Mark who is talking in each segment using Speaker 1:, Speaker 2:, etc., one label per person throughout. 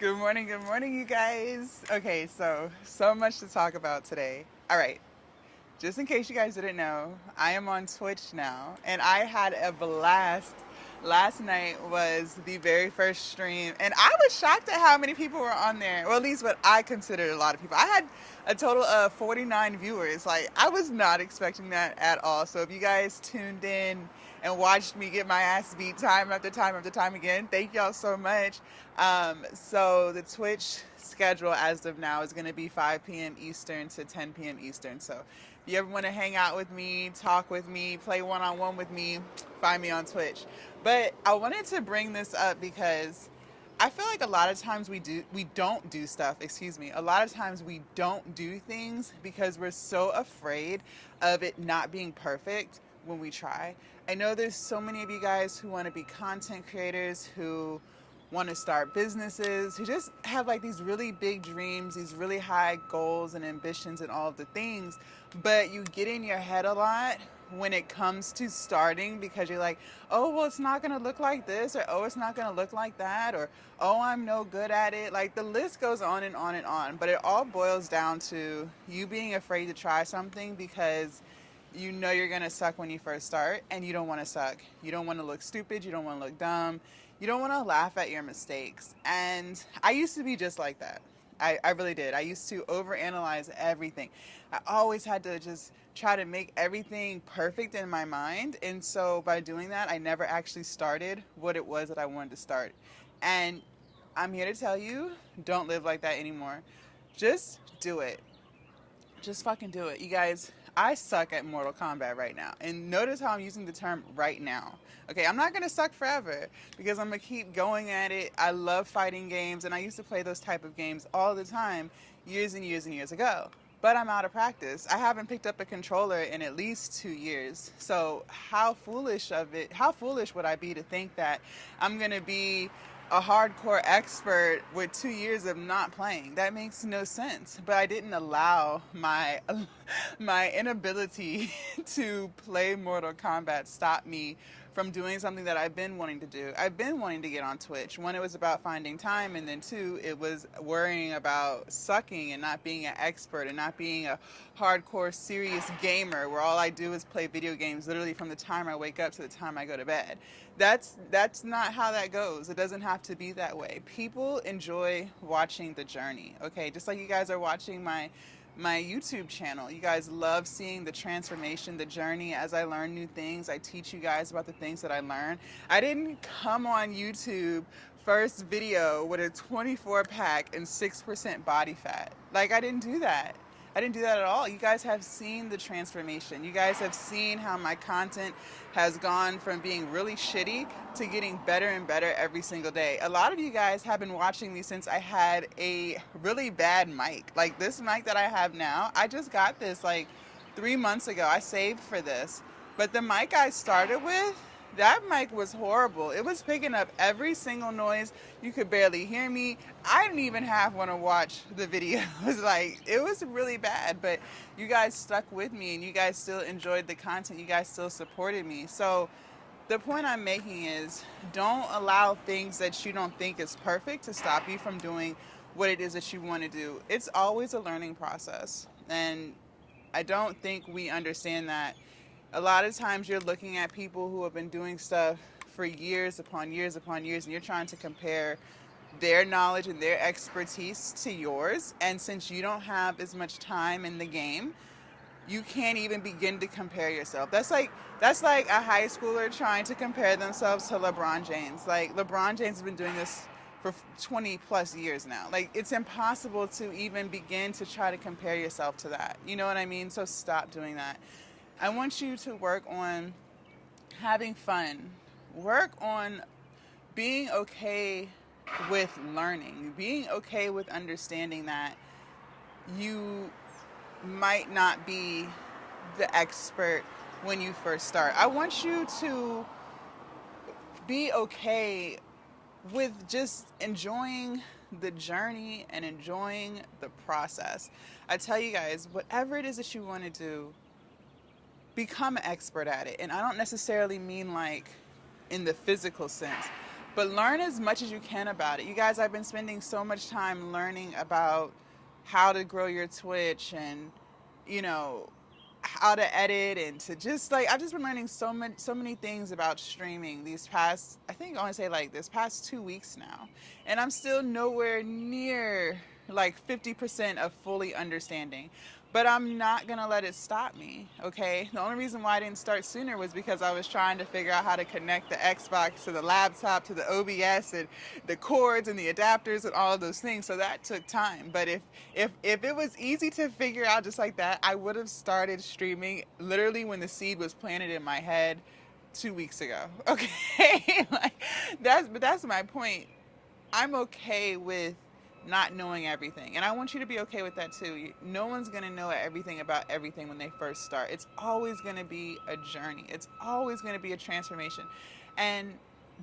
Speaker 1: Good morning, you guys. Okay, so much to talk about today. All right, just in case you guys didn't know, I am on Twitch now, and I had a blast. Last night was the very first stream, and I was shocked at how many people were on there. Well, at least what I considered a lot of people. I had a total of 49 viewers. Like, I was not expecting that at all. So, if you guys tuned in and watched me get my ass beat time after time after time again, thank y'all so much. So, the Twitch schedule as of now is going to be 5 p.m. Eastern to 10 p.m. Eastern. So, if you ever want to hang out with me, talk with me, play one on one with me, find me on Twitch. But I wanted to bring this up because I feel like a lot of times we don't do stuff, excuse me. A lot of times we don't do things because we're so afraid of it not being perfect when we try. I know there's so many of you guys who want to be content creators, who want to start businesses, who just have like these really big dreams, these really high goals and ambitions and all of the things, but you get in your head a lot when it comes to starting because you're like, oh, well, it's not going to look like this, or oh, it's not going to look like that, or oh, I'm no good at it. Like the list goes on and on and on, but it all boils down to you being afraid to try something because you know you're going to suck when you first start, and you don't want to suck. You don't want to look stupid. You don't want to look dumb. You don't want to laugh at your mistakes. And I used to be just like that. I really did. I used to overanalyze everything. I always had to just try to make everything perfect in my mind. And so by doing that, I never actually started what it was that I wanted to start. And I'm here to tell you, don't live like that anymore. Just do it. Just fucking do it. You guys, I suck at Mortal Kombat right now. And notice how I'm using the term right now. Okay, I'm not going to suck forever because I'm going to keep going at it. I love fighting games, and I used to play those type of games all the time years and years and years ago. But I'm out of practice. I haven't picked up a controller in at least 2 years. So how foolish would I be to think that I'm going to be a hardcore expert with 2 years of not playing? That makes no sense. But I didn't allow my inability to play Mortal Kombat stop me from doing something that I've been wanting to do. I've been wanting to get on Twitch. One, it was about finding time, and then two, it was worrying about sucking and not being an expert and not being a hardcore serious gamer where all I do is play video games literally from the time I wake up to the time I go to bed. That's not how that goes. It doesn't have to be that way. People enjoy watching the journey, okay? Just like you guys are watching my YouTube channel. You guys love seeing the transformation, the journey as I learn new things. I teach you guys about the things that I learn. I didn't come on YouTube first video with a 24 pack and 6% body fat. Like, I didn't do that. I didn't do that at all. You guys have seen the transformation. You guys have seen how my content has gone from being really shitty to getting better and better every single day. A lot of you guys have been watching me since I had a really bad mic. Like this mic that I have now, I just got this like 3 months ago. I saved for this. But the mic I started with, that mic was horrible. It was picking up every single noise. You could barely hear me. I didn't even half want to watch the videos. Like, it was really bad, but you guys stuck with me and you guys still enjoyed the content. You guys still supported me. So the point I'm making is don't allow things that you don't think is perfect to stop you from doing what it is that you want to do. It's always a learning process. And I don't think we understand that. A lot of times you're looking at people who have been doing stuff for years upon years upon years, and you're trying to compare their knowledge and their expertise to yours. And since you don't have as much time in the game, you can't even begin to compare yourself. That's like a high schooler trying to compare themselves to LeBron James. Like, LeBron James has been doing this for 20 plus years now. Like, it's impossible to even begin to try to compare yourself to that. You know what I mean? So stop doing that. I want you to work on having fun. Work on being okay with learning, being okay with understanding that you might not be the expert when you first start. I want you to be okay with just enjoying the journey and enjoying the process. I tell you guys, whatever it is that you want to do, become an expert at it. And I don't necessarily mean like in the physical sense, But learn as much as you can about it. You guys, I've been spending so much time learning about how to grow your Twitch and, you know, how to edit and to just like I've just been learning so many things about streaming these past I think I want to say like this past 2 weeks now, and I'm still nowhere near like 50% of fully understanding. But I'm not gonna let it stop me, okay? The only reason why I didn't start sooner was because I was trying to figure out how to connect the Xbox to the laptop to the OBS and the cords and the adapters and all of those things. So that took time. But if it was easy to figure out just like that, I would have started streaming literally when the seed was planted in my head 2 weeks ago. Okay, like that's my point. I'm okay with not knowing everything. And I want you to be okay with that too. No one's going to know everything about everything when they first start. It's always going to be a journey, it's always going to be a transformation. And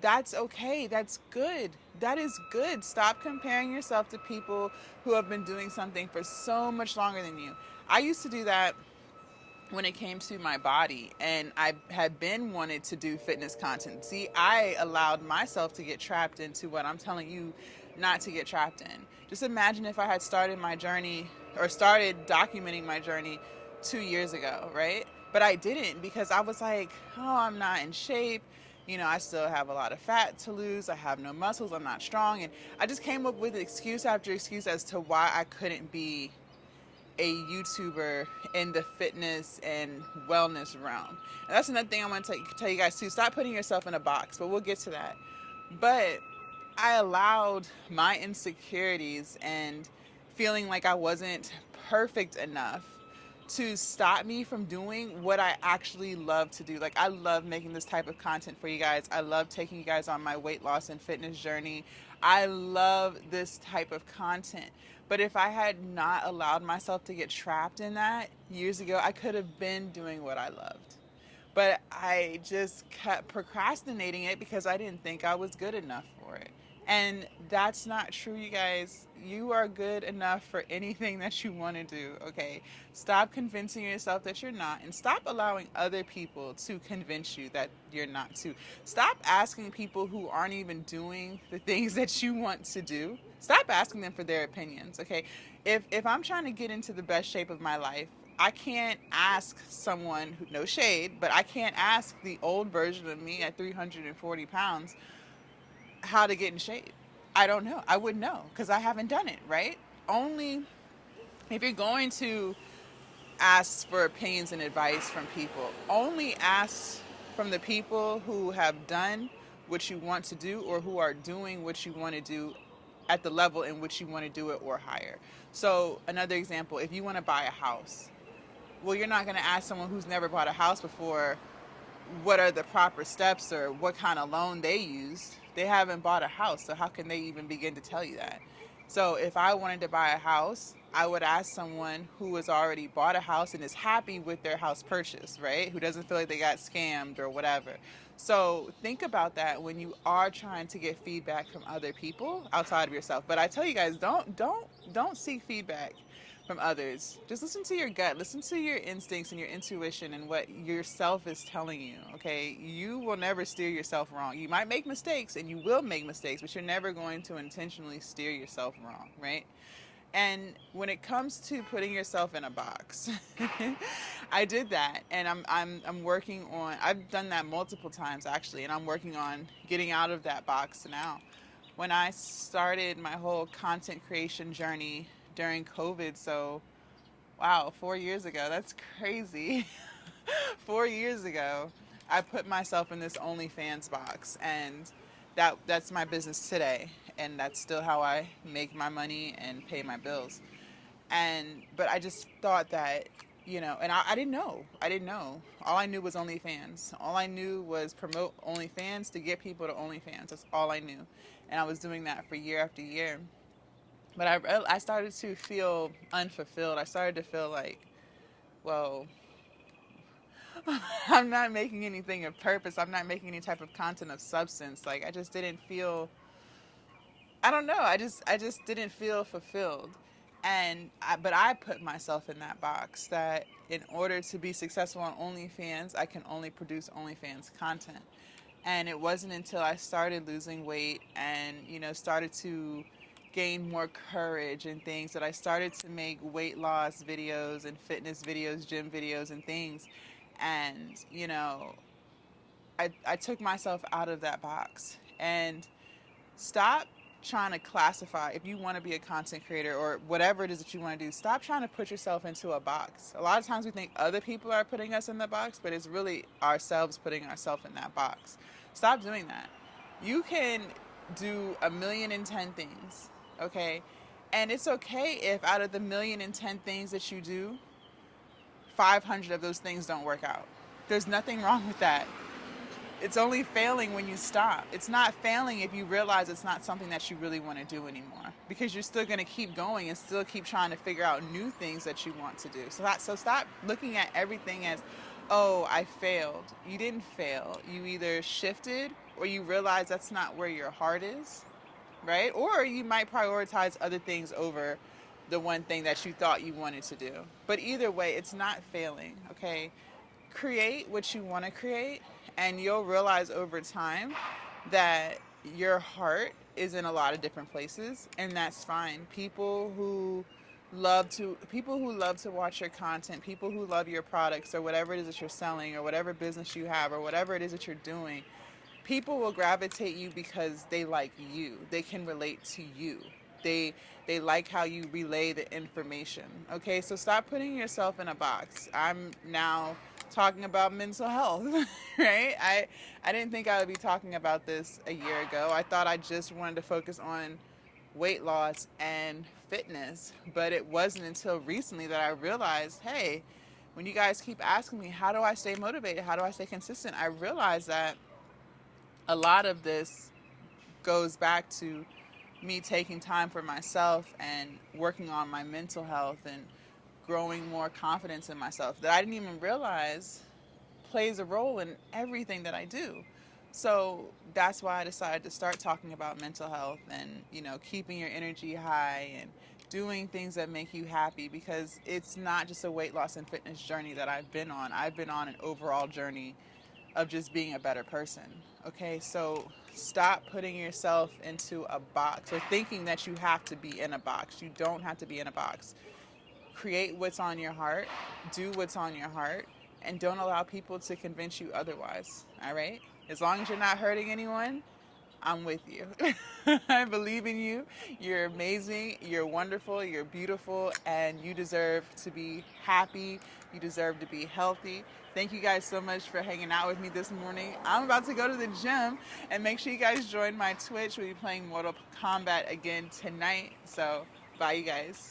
Speaker 1: that's okay. That's good. That is good. Stop comparing yourself to people who have been doing something for so much longer than you. I used to do that when it came to my body, and I had been wanted to do fitness content. See, I allowed myself to get trapped into what I'm telling you not to get trapped in. Just imagine if I had started my journey or started documenting my journey 2 years ago, right? But I didn't, because I was like, oh, I'm not in shape. I still have a lot of fat to lose. I have no muscles. I'm not strong. And I just came up with excuse after excuse as to why I couldn't be a YouTuber in the fitness and wellness realm. And that's another thing I want to tell you guys too. Stop putting yourself in a box, but we'll get to that. But I allowed my insecurities and feeling like I wasn't perfect enough to stop me from doing what I actually love to do. Like, I love making this type of content for you guys. I love taking you guys on my weight loss and fitness journey. I love this type of content. But if I had not allowed myself to get trapped in that years ago, I could have been doing what I loved. But I just kept procrastinating it because I didn't think I was good enough for it. And that's not true, you guys. You are good enough for anything that you want to do, okay? Stop convincing yourself that you're not, and stop allowing other people to convince you that you're not too. Stop asking people who aren't even doing the things that you want to do. Stop asking them for their opinions, okay? If I'm trying to get into the best shape of my life, I can't ask someone who, no shade, but I can't ask the old version of me at 340 pounds how to get in shape. I don't know. I wouldn't know because I haven't done it, right? Only if you're going to ask for opinions and advice from people, only ask from the people who have done what you want to do or who are doing what you want to do at the level in which you want to do it or higher. So, another example, if you want to buy a house, well, you're not going to ask someone who's never bought a house before what are the proper steps or what kind of loan they used. They haven't bought a house, so how can they even begin to tell you that? So if I wanted to buy a house, I would ask someone who has already bought a house and is happy with their house purchase, right? Who doesn't feel like they got scammed or whatever. So think about that when you are trying to get feedback from other people outside of yourself. But I tell you guys, don't seek feedback from others. Just listen to your gut, listen to your instincts and your intuition and what yourself is telling you, okay? You will never steer yourself wrong. You might make mistakes and you will make mistakes, but you're never going to intentionally steer yourself wrong, right? And when it comes to putting yourself in a box, I did that, and I'm working on. I've done that multiple times actually, and I'm working on getting out of that box now. When I started my whole content creation journey during COVID, so wow, 4 years ago, that's crazy. 4 years ago, I put myself in this OnlyFans box, and that's my business today, and that's still how I make my money and pay my bills. But I just thought that, and I didn't know. I didn't know. All I knew was OnlyFans. All I knew was promote OnlyFans to get people to OnlyFans. That's all I knew, and I was doing that for year after year. But I started to feel unfulfilled. I started to feel like, well, I'm not making anything of purpose. I'm not making any type of content of substance. Like, I just didn't feel, I don't know. I just didn't feel fulfilled. But I put myself in that box that in order to be successful on OnlyFans, I can only produce OnlyFans content. And it wasn't until I started losing weight and, started to gain more courage and things that I started to make weight loss videos and fitness videos, gym videos and things. And, I took myself out of that box. And stop trying to classify. If you want to be a content creator or whatever it is that you want to do, stop trying to put yourself into a box. A lot of times we think other people are putting us in the box, but it's really ourselves putting ourselves in that box. Stop doing that. You can do 1,000,010 things, okay? And it's okay if out of the 1,000,010 things that you do, 500 of those things don't work out. There's nothing wrong with that. It's only failing when you stop. It's not failing if you realize it's not something that you really want to do anymore, because you're still going to keep going and still keep trying to figure out new things that you want to do. So stop looking at everything as, oh, I failed. You didn't fail. You either shifted or you realize that's not where your heart is, right? Or you might prioritize other things over the one thing that you thought you wanted to do. But either way, it's not failing, okay? Create what you want to create, and you'll realize over time that your heart is in a lot of different places, and that's fine. People who love to watch your content, people who love your products or whatever it is that you're selling or whatever business you have or whatever it is that you're doing, people will gravitate you because they like you. They can relate to you. They they like how you relay the information. Okay, so stop putting yourself in a box. I'm now talking about mental health, right? I didn't think I would be talking about this a year ago. I thought I just wanted to focus on weight loss and fitness, but it wasn't until recently that I realized, hey, when you guys keep asking me, how do I stay motivated? How do I stay consistent? I realized that a lot of this goes back to me taking time for myself and working on my mental health and growing more confidence in myself that I didn't even realize plays a role in everything that I do. So that's why I decided to start talking about mental health and, keeping your energy high and doing things that make you happy, because it's not just a weight loss and fitness journey that I've been on. I've been on an overall journey of just being a better person. Okay, so stop putting yourself into a box or thinking that you have to be in a box. You don't have to be in a box. Create what's on your heart, do what's on your heart, and don't allow people to convince you otherwise. All right? As long as you're not hurting anyone, I'm with you. I believe in you. You're amazing. You're wonderful. You're beautiful. And you deserve to be happy. You deserve to be healthy. Thank you guys so much for hanging out with me this morning. I'm about to go to the gym, and make sure you guys join my Twitch. We'll be playing Mortal Kombat again tonight. So, bye, you guys.